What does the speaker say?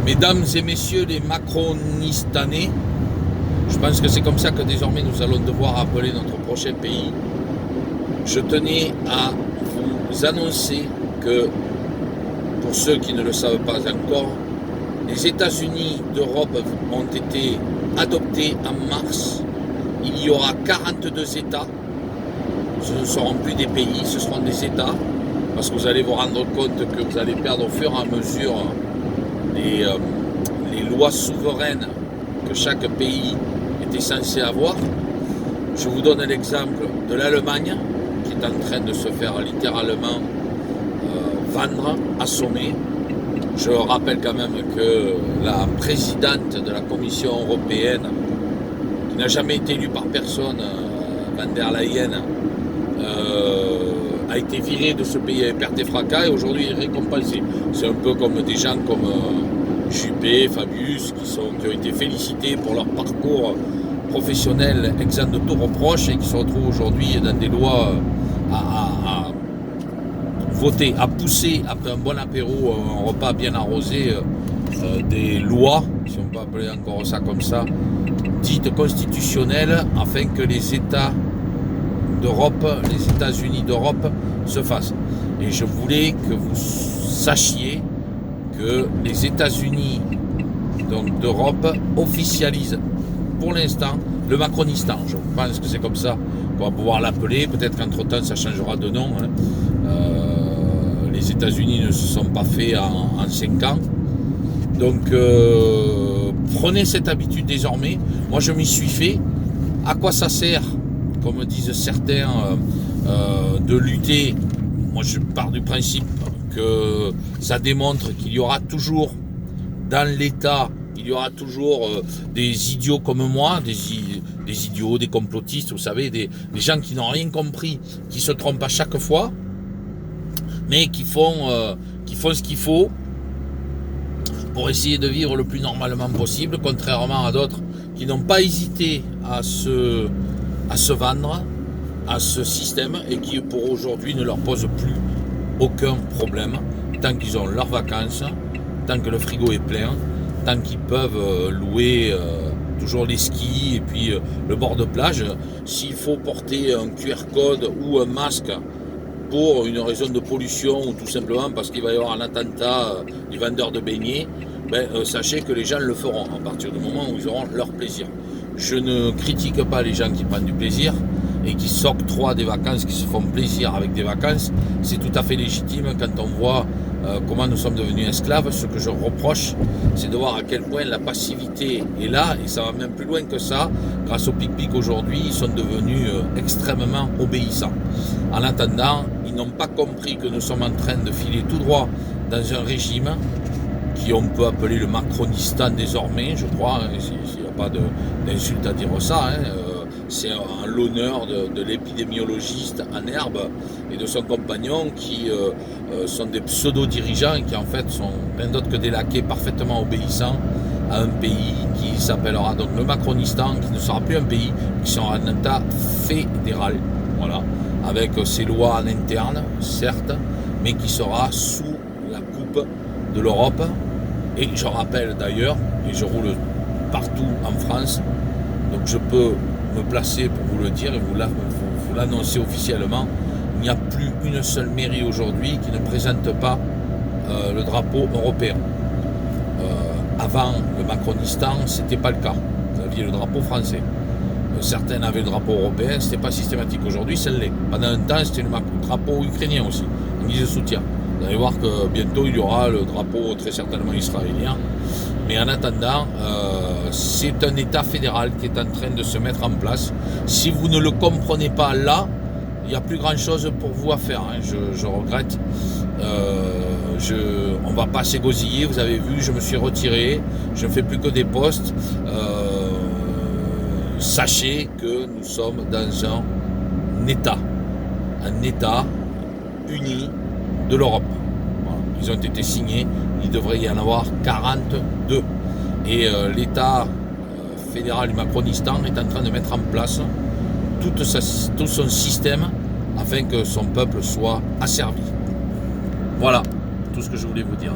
Mesdames et messieurs les macronistanais, je pense que c'est comme ça que désormais nous allons devoir appeler notre prochain pays. Je tenais à vous annoncer que, pour ceux qui ne le savent pas encore, les États-Unis d'Europe ont été adoptés en mars. Il y aura 42 États. Ce ne seront plus des pays, ce seront des États. Parce que vous allez vous rendre compte que vous allez perdre au fur et à mesure les lois souveraines que chaque pays était censé avoir. Je vous donne l'exemple de l'Allemagne, qui est en train de se faire littéralement vendre, assommer. Je rappelle quand même que la présidente de la Commission européenne, qui n'a jamais été élue par personne, Van der Leyen, a été virée de ce pays avec perte et fracas et aujourd'hui est récompensée. C'est un peu comme des gens comme Juppé, Fabius, qui ont été félicités pour leur parcours professionnel exempt de tout reproche et qui se retrouvent aujourd'hui dans des lois à voter, à pousser après un bon apéro, un repas bien arrosé, des lois, si on peut appeler encore ça comme ça, dites constitutionnelles, afin que les États d'Europe, les États-Unis d'Europe se fassent. Et je voulais que vous sachiez que les États-Unis d'Europe officialisent pour l'instant le Macronistan. Je pense que c'est comme ça qu'on va pouvoir l'appeler. Peut-être qu'entre-temps ça changera de nom. Les États-Unis ne se sont pas faits en 5 ans. Donc prenez cette habitude désormais. Moi je m'y suis fait. À quoi ça sert, comme disent certains, de lutter? Moi je pars du principe que ça démontre qu'il y aura toujours dans l'État, il y aura toujours des idiots comme moi, des idiots, des complotistes, vous savez, des gens qui n'ont rien compris, qui se trompent à chaque fois, mais qui font ce qu'il faut pour essayer de vivre le plus normalement possible, contrairement à d'autres qui n'ont pas hésité à se vendre à ce système et qui pour aujourd'hui ne leur pose plus aucun problème tant qu'ils ont leurs vacances, tant que le frigo est plein, tant qu'ils peuvent louer toujours les skis et puis le bord de plage. S'il faut porter un QR code ou un masque pour une raison de pollution ou tout simplement parce qu'il va y avoir un attentat des vendeurs de beignets, sachez que les gens le feront à partir du moment où ils auront leur plaisir. Je ne critique pas les gens qui prennent du plaisir et qui s'octroient des vacances, qui se font plaisir avec des vacances. C'est tout à fait légitime quand on voit comment nous sommes devenus esclaves. Ce que je reproche, c'est de voir à quel point la passivité est là, et ça va même plus loin que ça. Grâce au pic-pic aujourd'hui, ils sont devenus extrêmement obéissants. En attendant, ils n'ont pas compris que nous sommes en train de filer tout droit dans un régime qui on peut appeler le Macronistan désormais, je crois, s'il n'y a pas d'insulte à dire ça, c'est en l'honneur de l'épidémiologiste en herbe et de son compagnon qui sont des pseudo-dirigeants et qui en fait sont rien d'autre que des laquais parfaitement obéissants à un pays qui s'appellera donc le Macronistan, qui ne sera plus un pays, qui sera un État fédéral, voilà, avec ses lois en interne, certes, mais qui sera sous la coupe de l'Europe. Et je rappelle d'ailleurs, et je roule partout en France, donc je peux me placer pour vous le dire et vous l'annoncer officiellement, il n'y a plus une seule mairie aujourd'hui qui ne présente pas le drapeau européen. Avant le Macronistan, ce n'était pas le cas. Vous aviez le drapeau français. Certains avaient le drapeau européen, ce n'était pas systématique. Aujourd'hui, ça l'est. Pendant un temps, c'était le drapeau ukrainien aussi, en guise de soutien. Vous allez voir que bientôt, il y aura le drapeau très certainement israélien. Mais en attendant, c'est un État fédéral qui est en train de se mettre en place. Si vous ne le comprenez pas là, il n'y a plus grand-chose pour vous à faire. Je regrette. On ne va pas s'égosiller, vous avez vu, je me suis retiré. Je ne fais plus que des posts. Sachez que nous sommes dans un État uni de l'Europe. Voilà. Ils ont été signés, il devrait y en avoir 42. Et l'État fédéral du Macronistan est en train de mettre en place tout son système afin que son peuple soit asservi. Voilà tout ce que je voulais vous dire.